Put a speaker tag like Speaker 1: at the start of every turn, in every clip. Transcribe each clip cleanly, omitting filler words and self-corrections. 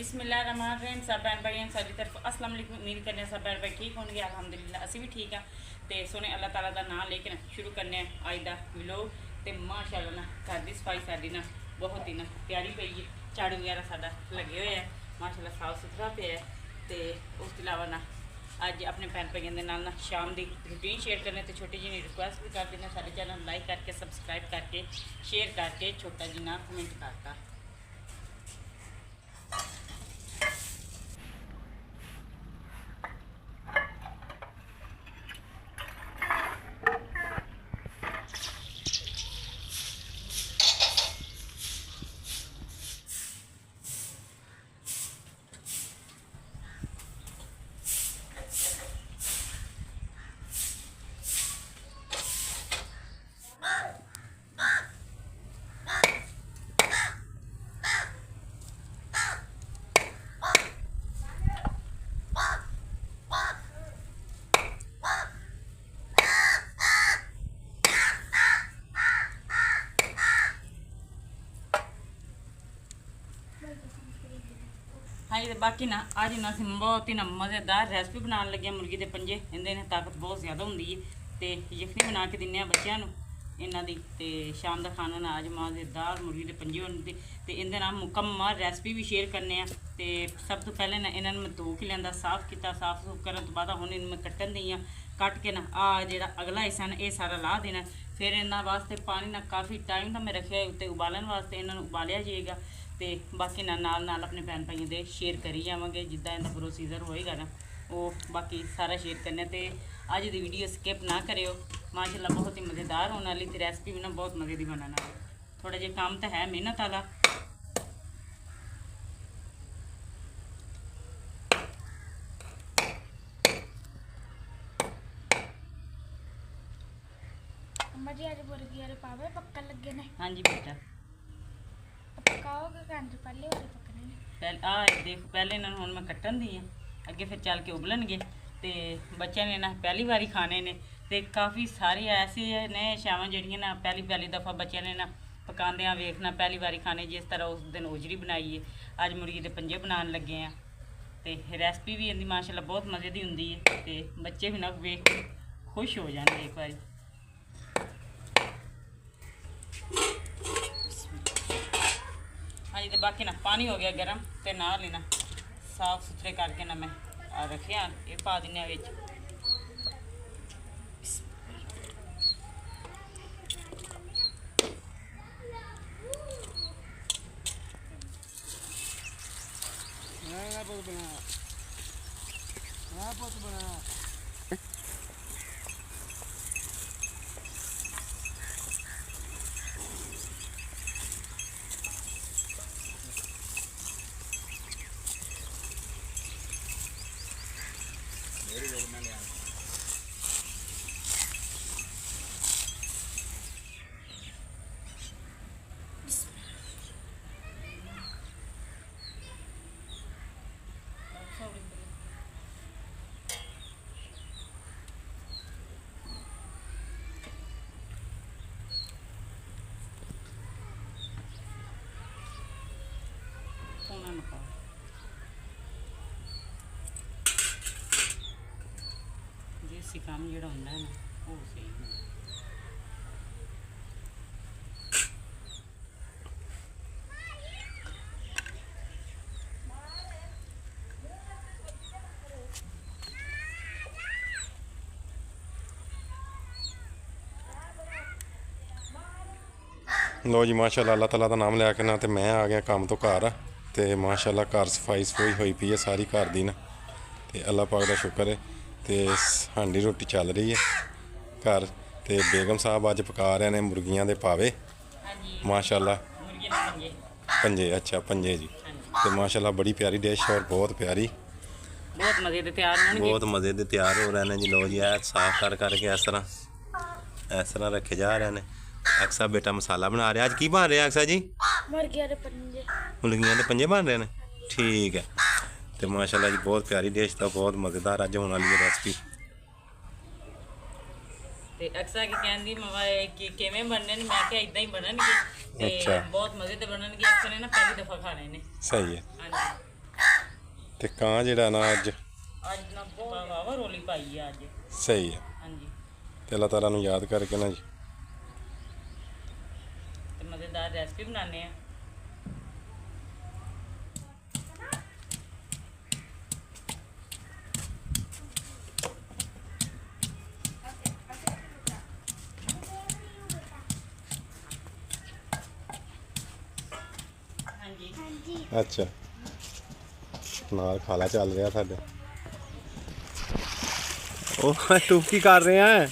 Speaker 1: बिस्मिल्लाहिर्रहमानिर्रहीम। सब भैन भाई सारी तरफ अस्सलाम वालेकुम। उम्मीद करने सब भैन भाई ठीक होंगे। अल्हम्दुलिल्लाह असी भी ठीक हाँ। तो सोने अल्लाह ताला का नाम लेके ना शुरू करने अज का व्लॉग। तो माशाअल्लाह ना घर की सफाई साड़ी ना बहुत ही ना प्यारी पई है। झाड़ू वगैरह साडा लगे हुए है, माशाअल्लाह साफ सुथरा पे है। तो उस अलावा ना अज अपने भैन भाइयों के नाल ना शाम की रूटीन शेयर करने तो छोटी जी रिक्वेस्ट भी कर देना, सारे चैनल लाइक करके सबसक्राइब करके शेयर करके छोटा जी ना कमेंट करता। हाँ जी, बाकी ना अज ना अं बहुत ही ना मज़ेदार रेसिपी बनाने लगे मुर्गी के पंजे। इन्हें ने ताकत बहुत ज़्यादा होंगी है। तो यखनी बना के दिने बच्चों इन्हों की। तो शाम का खाना ना अज मज़ेदार मुर्गी के पंजे होने तो इन्हें ना मुकम्मल रेसिपी भी शेयर करने। तो सब तो पहले ना इन्होंने मैं धो के लिया साफ किया, साफ सूफ करने तो बाद हम मैं कट्टन दी हाँ। कट के ना जो अगला हिस्सा ना ये सारा ला देना। फिर इन्होंने वास्ते पानी ना काफ़ी टाइम का मैं रखे उत्ते उबालन वास्ते इन्होंने उबालिया जाएगा। तो बाकी नाल अपने भैन भाइयों के शेयर करी जावे जिदा इनका प्रोसीजर होएगा ना वो बाकी सारा शेयर करने। तो अज की वीडियो स्किप ना करियो, माशाल्लाह बहुत ही मज़ेदार होने वाली। तो रेसिपी भी ना बहुत मज़े की बनाना। थोड़ा जिहा काम तो है मेहनत वाला।
Speaker 2: अम्मा जी आज मुर्गी वाले पावे पक्का लगे ने।
Speaker 1: हाँ जी बेटा
Speaker 2: पकाओगे घंटे पहले वाले पकने ने।
Speaker 1: पहले देख पहले इन्होंने हुण मैं कट्टन दी अगे फिर चल के उबलनगे। तो बच्चों ने ना पहली बारी खाने ने। तो काफ़ी सारी ऐसी ने शावां जिहड़ियां ना पहली दफ़ा बच्चों ने ना पकांदियां वेखना पहली बारी खाने। जिस तरह उस दिन ओजरी बनाई है, अज मुर्गी के पंजे बनाने लगे हैं। तो रेसिपी भी इनकी माशाल्लाह बहुत मज़े की होंगी है। तो बच्चे भी ना वेख के खुश हो जाएंगे एक बार। हाँ जी, तो बाकी ना पानी हो गया गर्म। तो ना लेना साफ सुथरे करके ना मैं रखे ये पा देने बिच। देसी काम जो होंगे ना वो सही है।
Speaker 3: लो जी माशाल्लाह अल्लाह ताला का नाम लैके ना तो मैं आ गया काम तो घर। तो माशाल्लाह घर सफाई सफुई हुई पई है सारी घर दी ना। तो अल्लाह पाक का शुक्र है। तो हांडी रोटी चल रही है घर। तो बेगम साहब अज पका रहे हैं मुर्गियां दे पावे माशाल्लाह पंजे। अच्छा पंजे जी। तो माशाल्लाह बड़ी प्यारी डिश और बहुत प्यारी
Speaker 1: बहुत मज़े के तैयार
Speaker 3: हो रहे हैं जी। लो जी साफ करके इस तरह रखे जा रहे हैं। अक्सा बेटा मसाला बना रहा। आज की बन रहा अक्सा जी?
Speaker 2: मुर्गियां दे पंजे।
Speaker 3: मुर्गियां दे पंजे बन रहे हैं। ठीक है। तो माशाल्लाह जी बहुत प्यारी डिश तो बहुत मज़ेदार अज होने वाली है रेसिपी।
Speaker 1: ते अक्सा की कहंदी मवा कि किवें बनने ने। मैं क्या इदां ही बननगे।
Speaker 3: अच्छा
Speaker 1: बहुत मज़े ते बननगे। अक्सा ने ना पहली दफ़ा खाने ने।
Speaker 3: सही है।
Speaker 1: हां जी
Speaker 3: ਤੇ ਕਾਂ ਜਿਹੜਾ ਨਾ ਅੱਜ
Speaker 1: ਅੱਜ ਨਾ ਬਹੁਤ ਵਾਵਾ ਰੋਲੀ ਪਾਈ ਆ ਅੱਜ।
Speaker 3: ਸਹੀ ਹੈ।
Speaker 1: ਹਾਂਜੀ,
Speaker 3: ਤੇ ਅੱਲਾਹ ਤਾਲਾ ਨੂੰ ਯਾਦ ਕਰਕੇ ਨਾ ਜੀ
Speaker 1: ਤੇ ਮਜ਼ੇਦਾਰ ਰੈਸਪੀ ਬਣਾਉਂਦੇ ਆ। ਹਾਂਜੀ,
Speaker 2: ਹਾਂਜੀ
Speaker 3: ਅੱਛਾ ਨਾਲ ਖਾਲਾ ਚੱਲ ਰਿਹਾ ਸਾਡੇ। ਉਹ ਤੂੰ ਕੀ ਕਰ ਰਿਹਾ ਹੈ?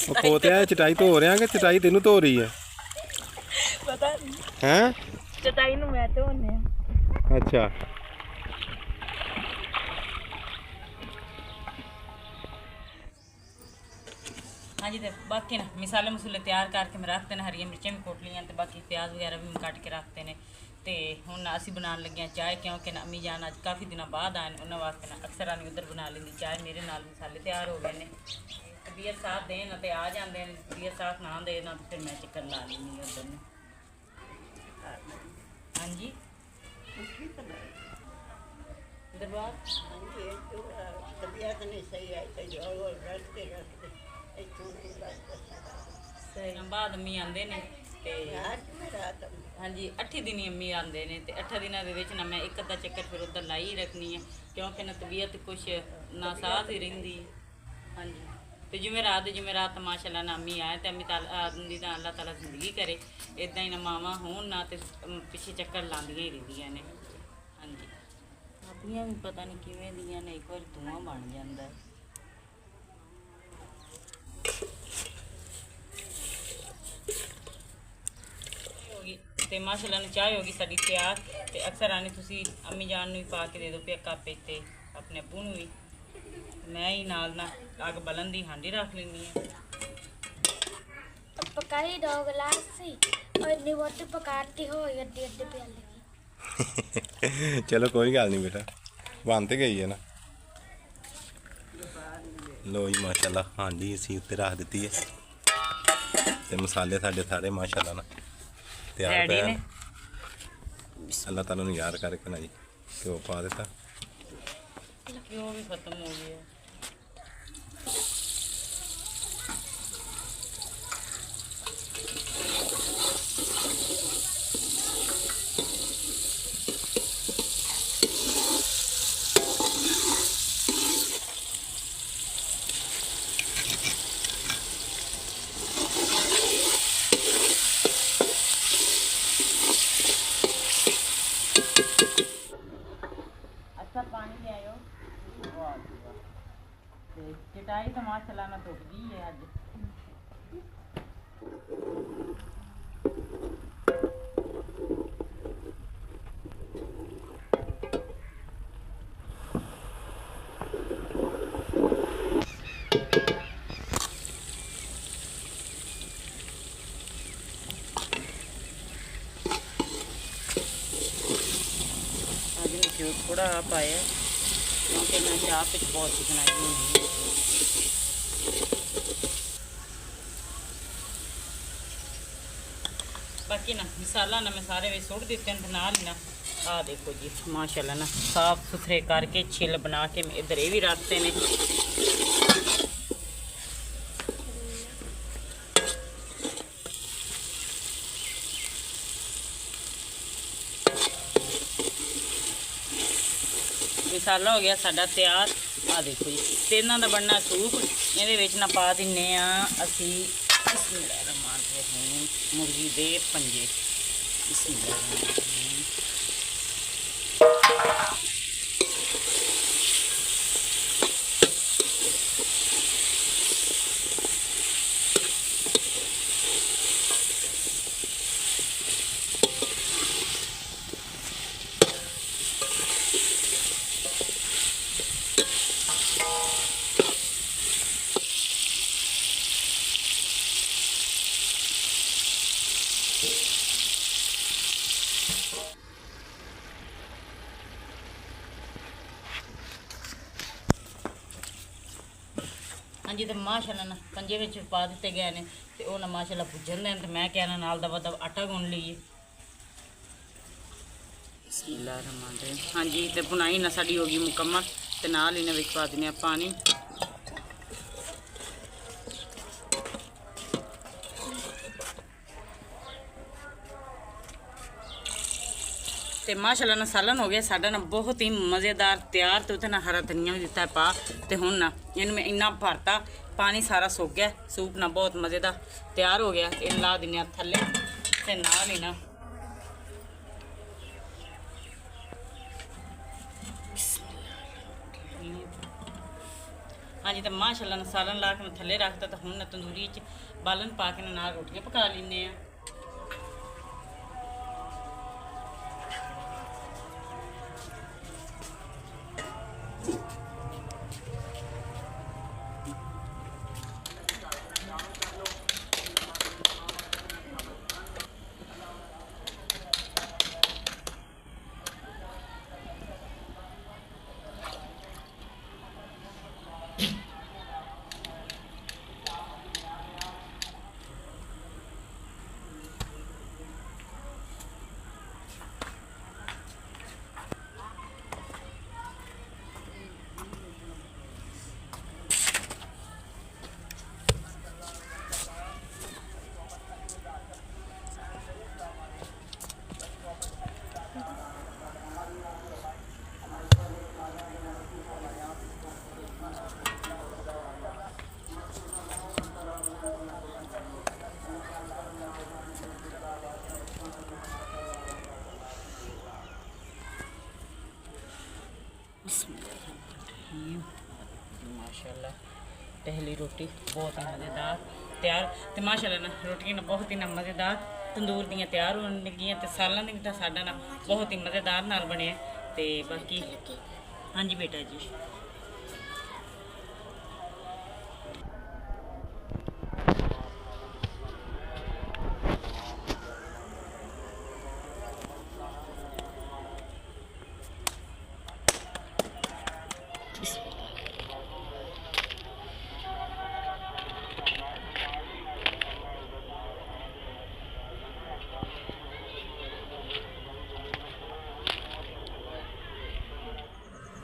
Speaker 3: ਉਹ ਪੋਤਿਆ ਚਟਾਈ ਧੋ ਰਿਹਾ ਕਿ ਚਟਾਈ ਤੈਨੂੰ ਧੋ ਰਹੀ ਹੈ?
Speaker 1: ਪਤਾ ਨਹੀਂ,
Speaker 3: ਹੈਂ?
Speaker 1: ਚਟਾਈ ਨੂੰ ਮੈਂ ਧੋਨੇ ਆ।
Speaker 3: ਅੱਛਾ
Speaker 1: ਹਾਂਜੀ, ਤੇ ਬਾਕੀ ਨਾ ਮਸਾਲੇ ਮਸੂਲੇ ਤਿਆਰ ਕਰਕੇ ਮੈਂ ਰੱਖਤੇ ਨੇ, ਹਰੀਆਂ ਮਿਰਚਾਂ ਵੀ ਕੁੱਟ ਲਈਆਂ ਤੇ ਬਾਕੀ ਪਿਆਜ਼ ਵਗੈਰਾ ਵੀ ਮੈਂ ਕੱਟ ਕੇ ਰੱਖਤੇ ਨੇ। ਤੇ ਹੁਣ ਅਸੀਂ ਬਣਾਉਣ ਲੱਗੇ ਹਾਂ ਚਾਹ, ਕਿਉਂਕਿ ਨਾ ਅੰਮੀ ਜਾਨ ਅੱਜ ਕਾਫੀ ਦਿਨਾਂ ਬਾਅਦ ਆਏ ਨੇ, ਉਹਨਾਂ ਵਾਸਤੇ ਨਾ ਅਕਸਰ ਆਨੀ ਉਧਰ ਬਣਾ ਲੈਂਦੀ ਚਾਹ। ਮੇਰੇ ਨਾਲ ਮਸਾਲੇ ਤਿਆਰ ਹੋ ਗਏ ਨੇ, ਤਬੀਅਤ ਸਾਥ ਦੇਣ ਤੇ ਆ ਜਾਂਦੇ ਨੇ, ਤਬੀਅਤ ਸਾਥ ਨਾ ਦੇ ਨਾ ਫਿਰ ਮੈਂ ਚੱਕਰ ਲਾ ਲੈਂਦੀ ਹਾਂ ਉਧਰ ਨੂੰ। ਹਾਂਜੀ ਦਰਬਾਰ
Speaker 4: तबीयत नहीं सही है तो जो वो रखते इतों नहीं बस
Speaker 1: ਸਹੀ ਬਾਅਦ ਅੰਮੀ ਆਉਂਦੇ ਨੇ ਤੇ
Speaker 4: आज मेरा तो
Speaker 1: ਹਾਂਜੀ 8 ਦਿਨ ਹੀ ਅੰਮੀ ਆਉਂਦੇ ਨੇ ਤੇ 8 ਦਿਨਾਂ ਦੇ ਵਿੱਚ ਨਾ ਮੈਂ ਇੱਕ ਅੱਧਾ ਚੱਕਰ ਫਿਰ ਉੱਧਰ ਲਾਈ ਹੀ ਰੱਖਣੀ ਹੈ, ਕਿਉਂਕਿ ਨਾ ਤਬੀਅਤ ਕੁਛ ਨਾ ਸਾਥ ਹੀ ਰਹਿੰਦੀ ਹੈ। ਹਾਂਜੀ, ਤੇ ਜਿਵੇਂ ਰਾਤ ਮਾਸ਼ਾਅੱਲਾ ਨਾ ਅੰਮੀ ਆਏ ਤੇ ਅੰਮੀ ਦੀ ਤਾਂ ਅੱਲਾਹ ਤਾਲਾ ਜ਼ਿੰਦਗੀ ਕਰੇ, ਇਦਾਂ ਹੀ ਨਾ ਮਾਵਾਂ ਹੋਣ ਨਾ ਤੇ ਪਿੱਛੇ ਚੱਕਰ ਲਾਉਂਦੀਆਂ ਹੀ ਰਹਿੰਦੀਆਂ ਨੇ। ਹਾਂਜੀ, ਆਪਣੀਆਂ ਵੀ ਪਤਾ ਨਹੀਂ ਕਿਵੇਂ ਦੀਆਂ ਨੇ, ਇੱਕ ਵਾਰ ਧੂੰਆਂ ਬਣ ਜਾਂਦਾ ਹੈ। ਹੋ ਗਈ ਤੇ ਮਾਸ਼ਾਅੱਲਾ ਨੂੰ ਚਾਹ ਹੋ ਗਈ ਸਾਡੀ ਤਿਆਰ। ਤੇ ਅਕਸਰ ਆਨੇ ਤੁਸੀਂ ਅੰਮੀ ਜਾਨ ਨੂੰ ਵੀ ਪਾ ਕੇ ਦੇ ਦਿਓ ਪਿਆ ਕਾਪੇ ਤੇ, ਆਪਣੇ ਅੱਬੂ ਨੂੰ ਵੀ। ਮੈਂ ਹੀ ਨਾਲ ਨਾ ਅੱਗ ਬਲਣ ਦੀ ਹਾਂਡੀ ਰੱਖ ਲੈਂਦੀ ਹਾਂ।
Speaker 2: पकाई 2 गिलास सी और इतनी बहुत पकाती हो अड्डी अड्डी प्याल लगी।
Speaker 3: ਚਲੋ ਕੋਈ ਗੱਲ ਨਹੀਂ ਬੇਟਾ, ਬਣ ਤੇ ਗਈ ਹੈ ਨਾ। ਲੋ ਜੀ ਮਾਸ਼ਾਅੱਲਾ ਹਾਂਡੀ ਅਸੀਂ ਉੱਤੇ ਰੱਖ ਦਿੱਤੀ ਹੈ ਤੇ ਮਸਾਲੇ ਸਾਡੇ ਸਾਰੇ ਮਾਸ਼ਾਅੱਲਾ ਨਾ ਤਿਆਰ
Speaker 1: ਰੈਡੀ
Speaker 3: ਪਏ
Speaker 1: ਨੇ।
Speaker 3: ਨੇ। ਅੱਲਾਹ ਤਾਲਾ ਨੂੰ ਯਾਦ ਕਰਕੇ ਨਾ ਜੀ ਘਿਓ ਪਾ ਦਿੱਤਾ।
Speaker 1: ਘਿਓ ਵੀ ਖਤਮ ਹੋ ਗਿਆ। अच्छा पानी ले आयो। वाह जी वाह। ते चटाई तो माशाअल्लाह ना धुप गई है अज। आज ने घ्यो थोड़ा आ पाया क्योंकि मैं चाह पे बहुत चिकनाई होंगी। बाकी ना मसाला ना मैं सारे में सुट दिते हैं नाल ही ना। आ देखो जी माशाल्लाह ना साफ सुथरे करके छिल बना के इधर ये भी रखते ने। मसाला हो गया साडा तैयार। आ देखो जी ते इन्हां दा बनना सूप। इहदे विच ना पा दिन्ने आ असी बिस्मिल्लाहिर्रहमानिर्रहीम मुर्गी दे पंजे। बिस्मिल्लाहिर्रहमानिर्रहीम। ਹਾਂਜੀ ਤੇ ਮਾਸ਼ਾਅੱਲਾ ਨਾ ਪੰਜੇ ਵਿੱਚ ਪਾ ਦਿੱਤੇ ਗਏ ਨੇ ਤੇ ਉਹ ਨਾ ਮਾਸ਼ਾਅੱਲਾ ਭੁੱਜਣ ਦੇ ਤੇ ਮੈਂ ਕਹਿਣਾ ਨਾਲ ਦਾ ਆਟਾ ਗੁੰਨ ਲਈਏ। ਬਿਸਮਿल्लाहिर्रहमानिर्रहीम। ਹਾਂਜੀ ਤੇ ਬੁਣਾਈ ਨਾ ਸਾਡੀ ਹੋ ਗਈ ਮੁਕੰਮਲ ਤੇ ਨਾਲ ਇਹਨਾਂ ਵਿੱਚ ਪਾ ਦਿੰਦੇ ਆ ਪਾਣੀ। ਤੇ ਮਾਸ਼ਾਅੱਲਾ ਨਾ ਸਾਲਨ ਹੋ ਗਿਆ ਸਾਡਾ ਨਾ ਬਹੁਤ ਹੀ ਮਜ਼ੇਦਾਰ ਤਿਆਰ ਤੇ ਉੱਤੇ ਨਾ ਹਰਾ ਧਨੀਆ ਵੀ ਦਿੱਤਾ ਪਾ। ਤੇ ਹੁਣ ਨਾ ਇਹਨੂੰ ਮੈਂ ਇੰਨਾ ਭਰਤਾ ਪਾਣੀ ਸਾਰਾ ਸੁੱਕ ਗਿਆ। ਸੂਪ ਨਾ ਬਹੁਤ ਮਜ਼ੇਦਾਰ ਤਿਆਰ ਹੋ ਗਿਆ। ਇਹ ਲਾ ਦਿੰਦੇ ਆ ਥੱਲੇ ਤੇ ਨਾਲ ਹੀ ਨਾ ਹਾਂਜੀ ਤੇ ਮਾਸ਼ਾਅੱਲਾ ਨਾ ਸਾਲਨ ਲਾ ਕੇ ਮੈਂ ਥੱਲੇ ਰੱਖਤਾ। ਤਾਂ ਹੁਣ ਨਾ ਤੰਦੂਰੀ 'ਚ ਬਾਲਣ ਪਾ ਕੇ ਨਾਲ ਰੋਟੀਆਂ ਪਕਾ ਲੈਂਦੇ ਆ। माशाल्लाह पहली रोटी बहुत ही मज़ेदार तैयार। तो माशाल्लाह ना रोटियां ना बहुत ही ना मज़ेदार तंदूर दियां तैयार होने लगियां। तो सालन भी तो साडा ना बहुत ही मज़ेदार नाल बने। तो बाकी हाँ जी बेटा जी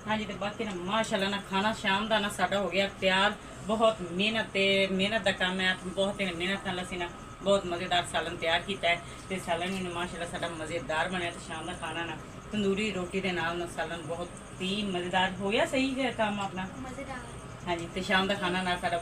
Speaker 1: हाँ जी। तो बाकी ना माशाल्लाह ना खाना शाम का ना साडा हो गया तैयार। बहुत मेहनत का काम है। बहुत ही मेहनत नाल असीं ना बहुत मज़ेदार सालन तैयार किया है। तो सालन भी माशाल्लाह साडा मज़ेदार बनया। तो शाम का खाना ना तंदूरी रोटी के नाल ना सालन बहुत ही मज़ेदार हो गया। सही है काम अपना
Speaker 2: मजेदार।
Speaker 1: हाँ जी। तो शाम का खाना ना साडा